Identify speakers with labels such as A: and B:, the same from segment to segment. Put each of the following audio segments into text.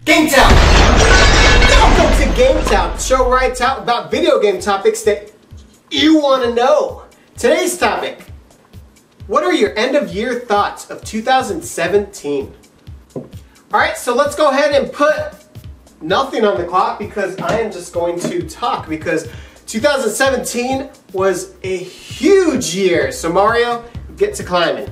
A: GameTout! Welcome to GameTout, the show where I talk about video game topics that you want to know. Today's topic, what are your end of year thoughts of 2017? Alright, so let's go ahead and put nothing on the clock because I am just going to talk because 2017 was a huge year. So Mario, get to climbing.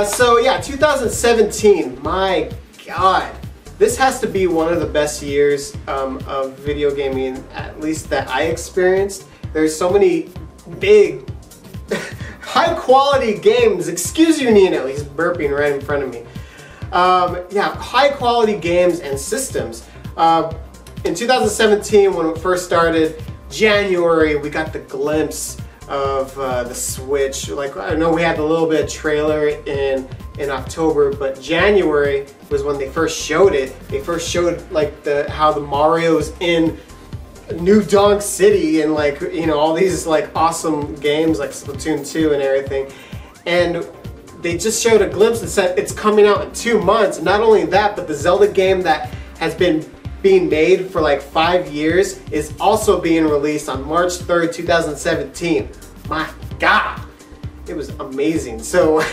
A: So yeah, 2017, my God. This has to be one of the best years of video gaming, at least that I experienced. There's so many big, high quality games. Excuse you, Nino, he's burping right in front of me. Yeah, high quality games and systems. In 2017, when it first started, January, we got the glimpse of the Switch. Like, I know we had a little bit of trailer in October, but January was when they first showed it. They first showed like how the Mario's in New Donk City and like, you know, all these like awesome games like Splatoon 2 and everything. And they just showed a glimpse and said it's coming out in 2 months. Not only that, but the Zelda game that has been being made for like 5 years is also being released on March 3rd, 2017. My God, it was amazing. So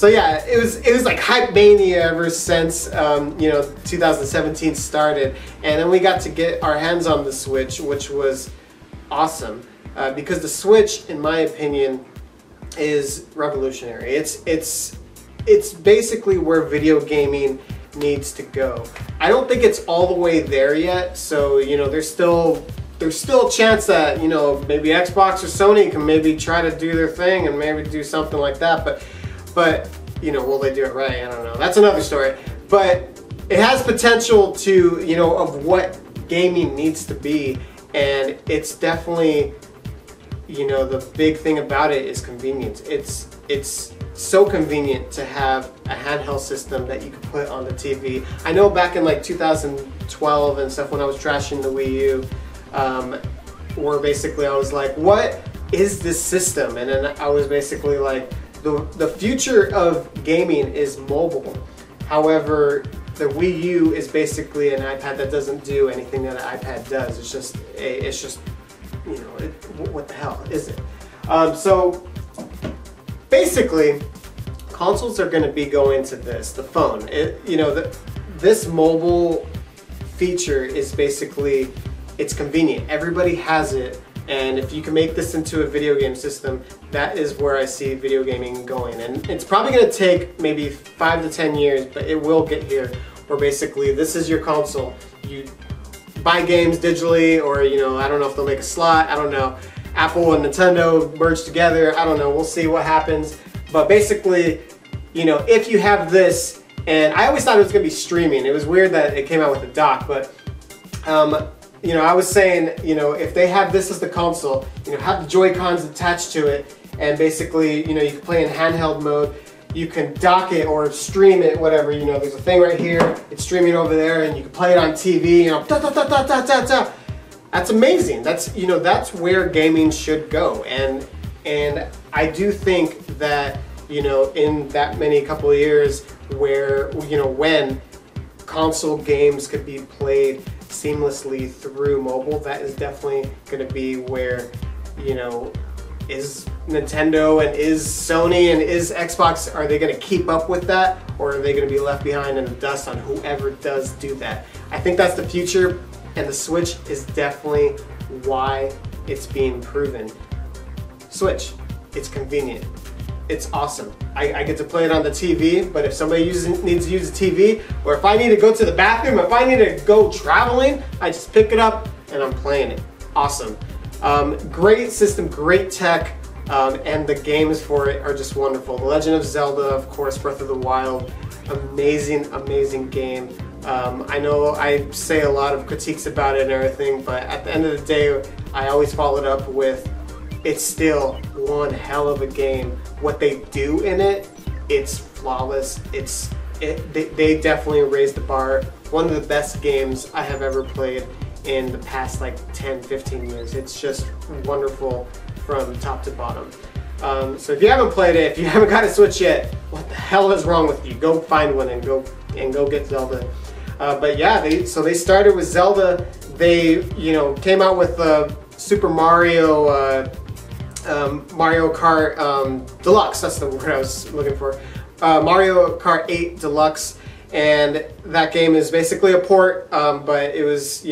A: yeah, it was like hype mania ever since you know, 2017 started, and then we got to get our hands on the Switch, which was awesome because the Switch, in my opinion, is revolutionary. It's basically where video gaming needs to go. I don't think it's all the way there yet, so you know, there's still a chance that, you know, maybe Xbox or Sony can maybe try to do their thing and maybe do something like that, but you know, will they do it right? I don't know. That's another story. But it has potential to, you know, of what gaming needs to be, and it's definitely, you know, the big thing about it is convenience. It's so convenient to have a handheld system that you can put on the TV. I know back in like 2012 and stuff when I was trashing the Wii U, where basically I was like, what is this system? And then I was basically like, the future of gaming is mobile. However, the Wii U is basically an iPad that doesn't do anything that an iPad does. It's just, you know, what the hell is it? So basically, consoles are going to be going to this, the phone. You know, this mobile feature is basically, it's convenient. Everybody has it, and if you can make this into a video game system, that is where I see video gaming going. And it's probably going to take maybe 5 to 10 years, but it will get here, where basically this is your console. You buy games digitally, or, you know, I don't know if they'll make a slot, I don't know. Apple and Nintendo merge together, I don't know, we'll see what happens. But basically, you know, if you have this, and I always thought it was going to be streaming. It was weird that it came out with a dock, but you know, I was saying, you know, if they have this as the console, you know, have the Joy-Cons attached to it, and basically, you know, you can play in handheld mode, you can dock it or stream it, whatever, you know, there's a thing right here, it's streaming over there, and you can play it on TV, you know, da da da da da da da. That's amazing. That's, you know, that's where gaming should go, and I do think that, you know, in that many couple of years where, you know, when console games could be played seamlessly through mobile, that is definitely going to be where, you know, is Nintendo and is Sony and is Xbox, are they going to keep up with that, or are they going to be left behind in the dust on whoever does do that? I think that's the future, and the Switch is definitely why it's being proven. Switch, it's convenient. It's awesome. I get to play it on the TV, but if somebody needs to use a TV, or if I need to go to the bathroom, if I need to go traveling, I just pick it up and I'm playing it. Awesome. Great system, great tech, and the games for it are just wonderful. The Legend of Zelda, of course, Breath of the Wild, amazing, amazing game. I know I say a lot of critiques about it and everything, but at the end of the day, I always follow it up with, it's still one hell of a game. What they do in it, it's flawless. They definitely raised the bar. One of the best games I have ever played in the past like 10, 15 years. It's just wonderful from top to bottom. So if you haven't played it, if you haven't got a Switch yet, what the hell is wrong with you? Go find one and go get Zelda. But yeah, they started with Zelda. They came out with Super Mario Mario Kart Deluxe. That's the word I was looking for. Mario Kart 8 Deluxe, and that game is basically a port, but it was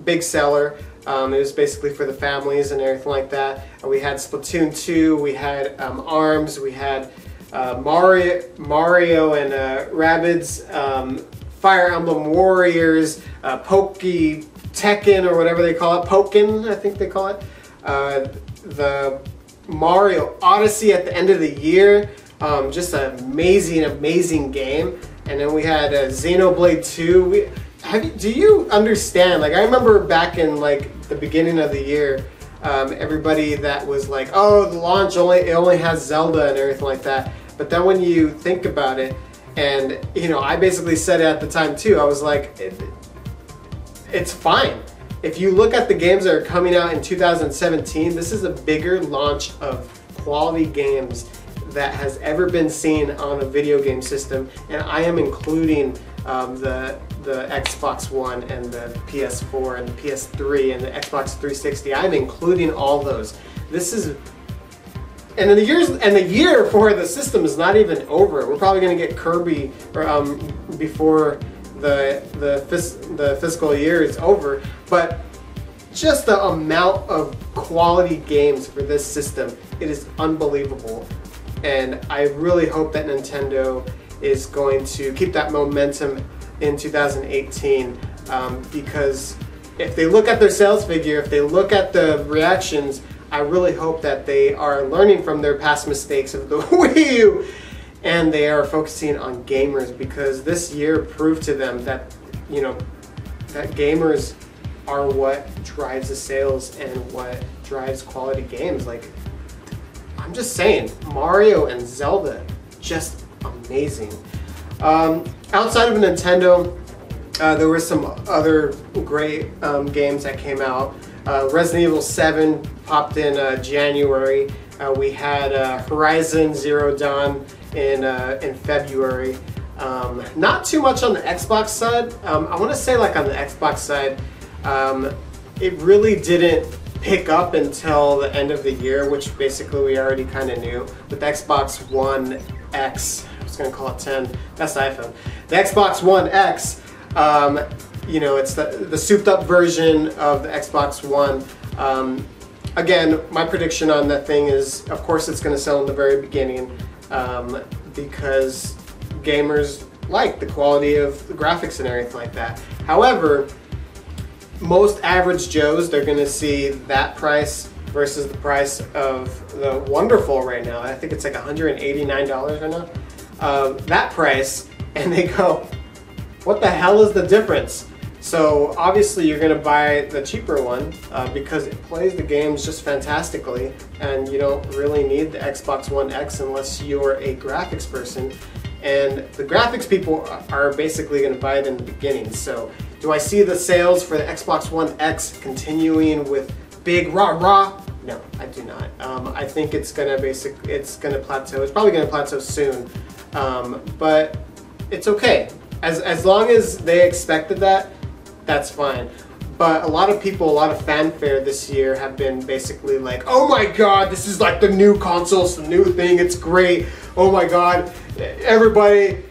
A: big seller. It was basically for the families and everything like that. We had Splatoon 2, we had ARMS, we had Mario and Rabbids, Fire Emblem Warriors, Tekken or whatever they call it, Pokken I think they call it, the Mario Odyssey at the end of the year, just an amazing game. And then we had Xenoblade 2. Do you understand? Like, I remember back in like the beginning of the year, everybody that was like, oh, the launch only has Zelda and everything like that. But then when you think about it, and I basically said it at the time too, I was like, it's fine. If you look at the games that are coming out in 2017, this is a bigger launch of quality games that has ever been seen on a video game system, and I am including the Xbox One and the PS4 and the PS3 and the Xbox 360. I'm including all those. This is, and the year for the system is not even over. We're probably going to get Kirby before the fiscal year is over, but just the amount of quality games for this system, it is unbelievable. And I really hope that Nintendo is going to keep that momentum in 2018, because if they look at their sales figure, if they look at the reactions, I really hope that they are learning from their past mistakes of the Wii U, and they are focusing on gamers, because this year proved to them that that gamers are what drives the sales and what drives quality games. Like, I'm just saying, Mario and Zelda, just amazing. Outside of Nintendo, there were some other great games that came out. Resident Evil 7 popped in January. We had Horizon Zero Dawn in February. Not too much on the Xbox side. I want to say, like, on the Xbox side, it really didn't pick up until the end of the year, which basically we already kind of knew. With the Xbox One X, I was going to call it 10, that's the iPhone. The Xbox One X, it's the souped up version of the Xbox One. Again, my prediction on that thing is, of course, it's going to sell in the very beginning, because gamers like the quality of the graphics and everything like that. However, most average Joes, they're going to see that price versus the price of the Wonderful right now. I think it's like $189 right now. That price, and they go, what the hell is the difference? So obviously you're going to buy the cheaper one because it plays the games just fantastically, and you don't really need the Xbox One X unless you're a graphics person. And the graphics people are basically going to buy it in the beginning. So do I see the sales for the Xbox One X continuing with big rah-rah? No, I do not. I think it's gonna plateau. It's probably gonna plateau soon, but it's okay. As long as they expected that, that's fine. But a lot of people, a lot of fanfare this year have been basically like, oh my god, this is like the new console, it's the new thing, it's great. Oh my god, everybody,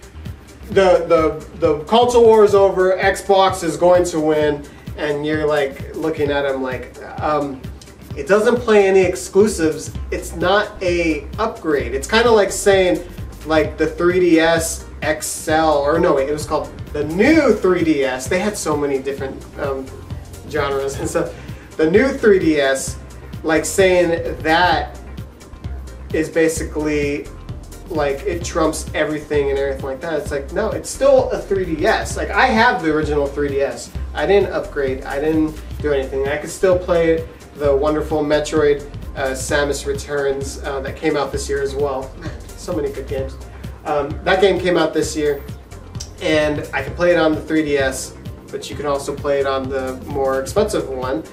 A: the console war is over, Xbox is going to win, and you're like looking at them like, it doesn't play any exclusives, it's not a upgrade. It's kind of like saying, like, the 3DS XL, or no wait, it was called the new 3DS. They had so many different genres and stuff. The new 3DS, like saying that is basically like it trumps everything and everything like that. It's like, no, it's still a 3DS. Like, I have the original 3DS. I didn't upgrade, I didn't do anything. I could still play the wonderful Metroid Samus Returns that came out this year as well. So many good games. That game came out this year, and I can play it on the 3DS, but you can also play it on the more expensive one.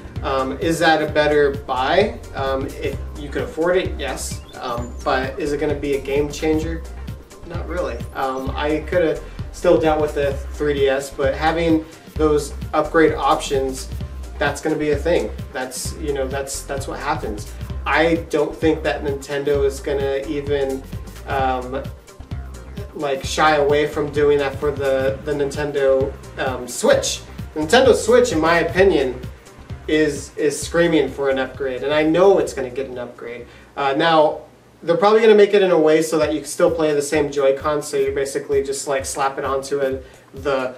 A: Is that a better buy? If you can afford it, yes. But is it going to be a game changer? Not really. I could have still dealt with the 3DS, but having those upgrade options, that's going to be a thing. That's, you know, that's what happens. I don't think that Nintendo is going to even like shy away from doing that for the Nintendo Switch. The Nintendo Switch, in my opinion, is screaming for an upgrade, and I know it's going to get an upgrade. Now, they're probably going to make it in a way so that you can still play the same Joy-Con, so you basically just like slap it onto the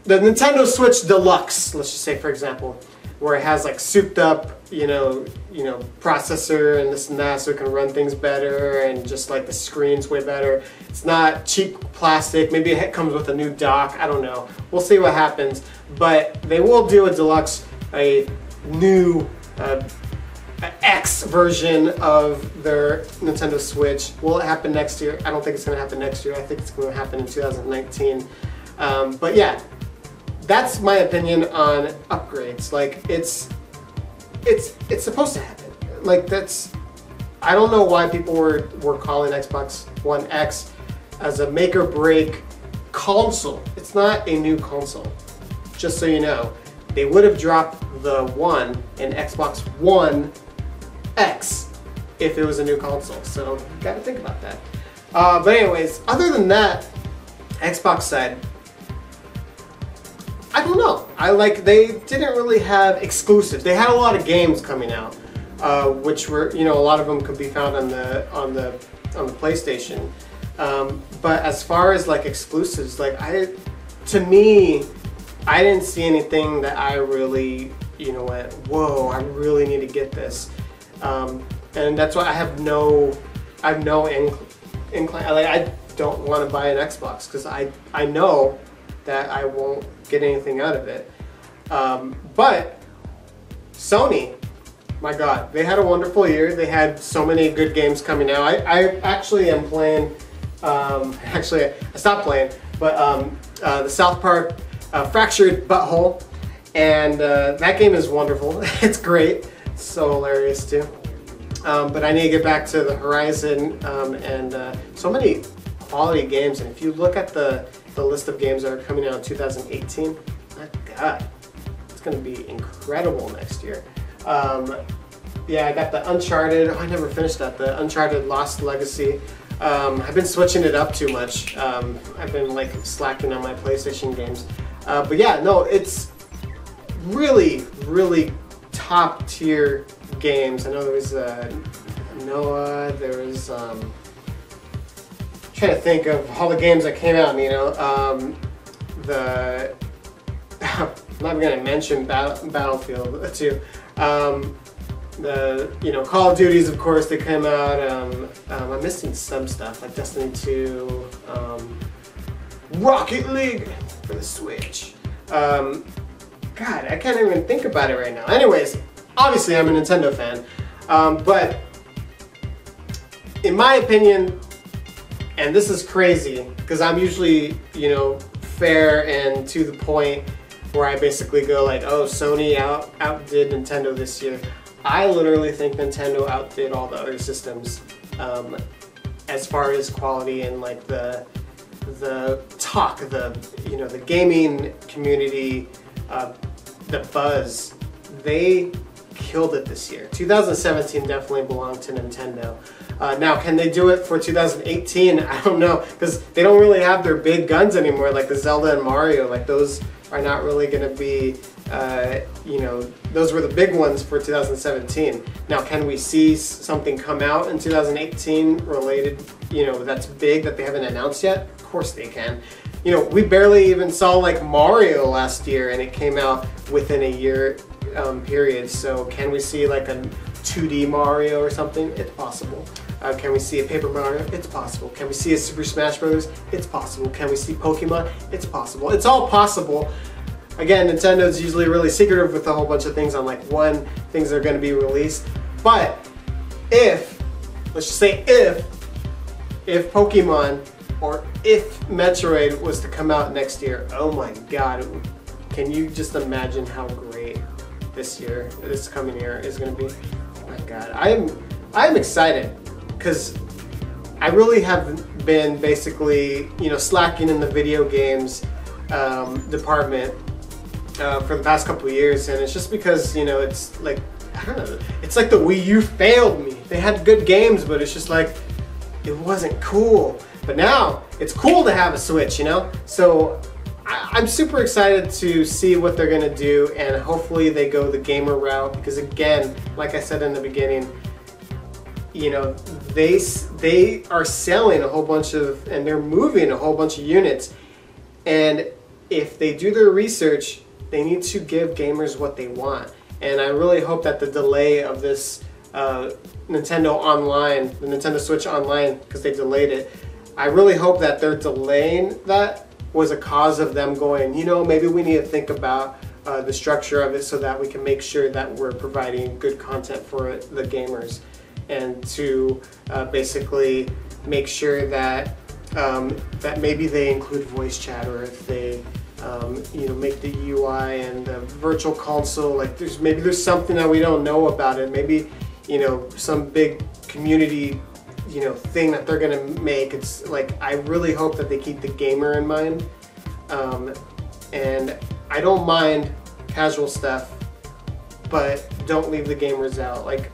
A: Nintendo Switch Deluxe, let's just say, for example, where it has like souped up, you know, processor and this and that, so it can run things better, and just like the screen's way better. It's not cheap plastic. Maybe it comes with a new dock. I don't know. We'll see what happens. But they will do a deluxe, a new X version of their Nintendo Switch. Will it happen next year? I don't think it's going to happen next year. I think it's going to happen in 2019. But yeah, that's my opinion on upgrades. Like, it's supposed to happen. Like, that's, I don't know why people were calling Xbox One X as a make or break console. It's not a new console. Just so you know, they would have dropped the One in Xbox One X if it was a new console. So you gotta think about that. But anyways, other than that, Xbox side, I don't know. They didn't really have exclusives. They had a lot of games coming out, which were, you know, a lot of them could be found on the PlayStation. But as far as like exclusives, like to me, I didn't see anything that I really, you know, went, whoa, I really need to get this. And that's why I have no incline. Like, I don't want to buy an Xbox because I know that I won't get anything out of it. But Sony, my God, they had a wonderful year. They had so many good games coming out. I actually am playing, actually I stopped playing, but the South Park Fractured Butthole, and that game is wonderful. It's great. It's so hilarious too. But I need to get back to the Horizon, and so many quality games. And if you look at the list of games that are coming out in 2018, my God, it's going to be incredible next year. Yeah, I got the Uncharted. Oh, I never finished that. The Uncharted Lost Legacy. I've been switching it up too much. I've been like slacking on my PlayStation games. But yeah, no, it's really, really top tier games. I know there was Noah, there was trying to think of all the games that came out, you know, I'm not even gonna mention Battlefield too. The, you know, Call of Duties, of course, they came out. I'm missing some stuff like Destiny 2, Rocket League for the Switch. God, I can't even think about it right now. Anyways, obviously I'm a Nintendo fan, but in my opinion, and this is crazy because I'm usually, you know, fair and to the point, where I basically go like, oh, Sony outdid Nintendo this year. I literally think Nintendo outdid all the other systems as far as quality and like the talk, you know, the gaming community, the buzz. They killed it this year. 2017 definitely belonged to Nintendo. Now, can they do it for 2018? I don't know, because they don't really have their big guns anymore, like the Zelda and Mario. Like, those are not really going to be, you know, those were the big ones for 2017. Now, can we see something come out in 2018 related, you know, that's big that they haven't announced yet? Of course they can. You know, we barely even saw like Mario last year, and it came out within a year period. So can we see like a 2D Mario or something? It's possible. Can we see a Paper Mario? It's possible. Can we see a Super Smash Bros? It's possible. Can we see Pokemon? It's possible. It's all possible. Again, Nintendo's usually really secretive with a whole bunch of things on like when things are going to be released. But if, let's just say if Pokemon or if Metroid was to come out next year, oh my God, can you just imagine how great this coming year is going to be? Oh my God, I am excited because I really have been basically, slacking in the video games department for the past couple of years, and it's just because, it's like, I don't know, it's like the Wii U failed me. They had good games, but it's just like, it wasn't cool. But now, it's cool to have a Switch, So I'm super excited to see what they're gonna do, and hopefully they go the gamer route, because again, like I said in the beginning, they are selling a whole bunch of, and they're moving a whole bunch of units, and if they do their research, they need to give gamers what they want. And I really hope that the delay of this Nintendo Online, the Nintendo Switch Online, because they delayed it, I really hope that they're delaying that was a cause of them going, maybe we need to think about the structure of it so that we can make sure that we're providing good content for the gamers, and to basically make sure that that maybe they include voice chat, or if they make the UI and the virtual console, like maybe there's something that we don't know about it, maybe some big community thing that they're gonna make. It's like, I really hope that they keep the gamer in mind, and I don't mind casual stuff, but don't leave the gamers out. Like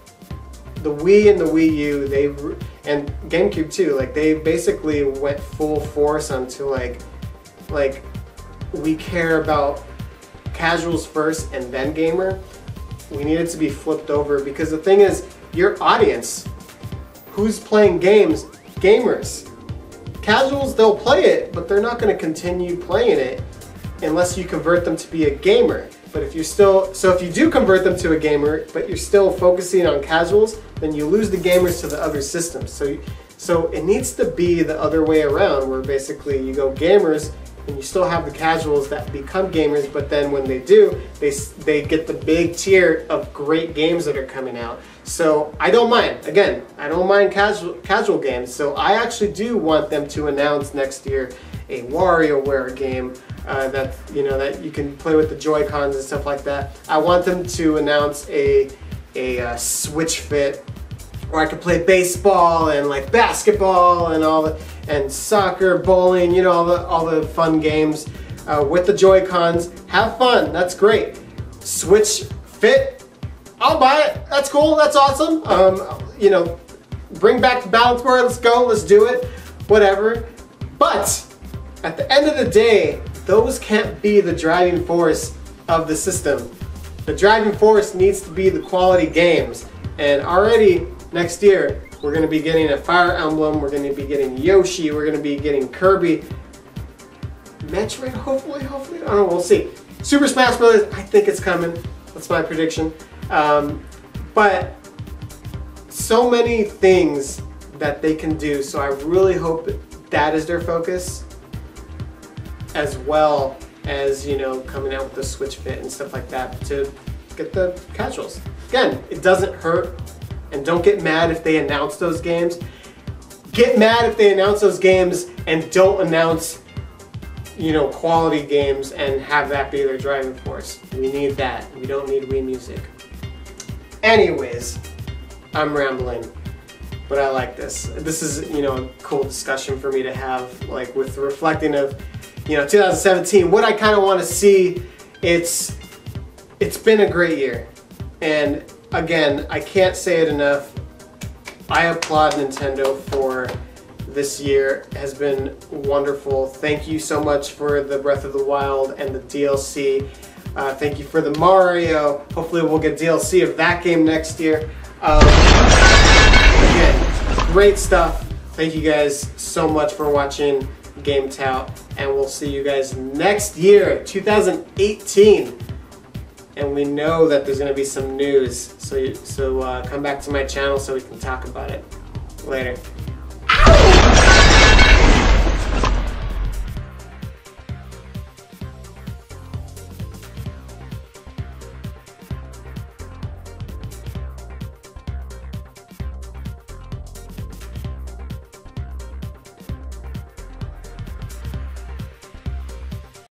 A: the Wii and the Wii U, and GameCube too, like they basically went full force onto like we care about casuals first and then gamer. We need it to be flipped over, because the thing is, your audience, who's playing games? Gamers. Casuals, they'll play it, but they're not going to continue playing it unless you convert them to be a gamer. But if if you do convert them to a gamer, but you're still focusing on casuals, then you lose the gamers to the other systems. So it needs to be the other way around, where basically you go gamers, and you still have the casuals that become gamers, but then when they do, they get the big tier of great games that are coming out. So I don't mind. Again, I don't mind casual games. So I actually do want them to announce next year a WarioWare game that you can play with the Joy-Cons and stuff like that. I want them to announce a Switch Fit, where I could play baseball and like basketball and soccer, bowling, all the fun games with the Joy-Cons. Have fun. That's great. Switch Fit, I'll buy it. That's cool. That's awesome. Bring back the balance board. Let's go. Let's do it. Whatever. But at the end of the day, those can't be the driving force of the system. The driving force needs to be the quality games. And already next year, we're going to be getting a Fire Emblem, we're going to be getting Yoshi, we're going to be getting Kirby. Metroid, hopefully, I don't know, we'll see. Super Smash Bros., I think it's coming. That's my prediction. But so many things that they can do, so I really hope that is their focus, as well as, coming out with the Switch Fit and stuff like that to get the casuals. Again, it doesn't hurt. And don't get mad if they announce those games. Get mad if they announce those games and don't announce, quality games and have that be their driving force. We need that. We don't need Wii music. Anyways, I'm rambling, but I like this. This is, a cool discussion for me to have, like with reflecting of, 2017, what I kind of want to see. It's been a great year. And again, I can't say it enough. I applaud Nintendo for this year. It has been wonderful. Thank you so much for the Breath of the Wild and the DLC. Thank you for the Mario. Hopefully we'll get DLC of that game next year. Again, great stuff. Thank you guys so much for watching GameTout, and we'll see you guys next year, 2018. And we know that there's going to be some news, so come back to my channel so we can talk about it. Later.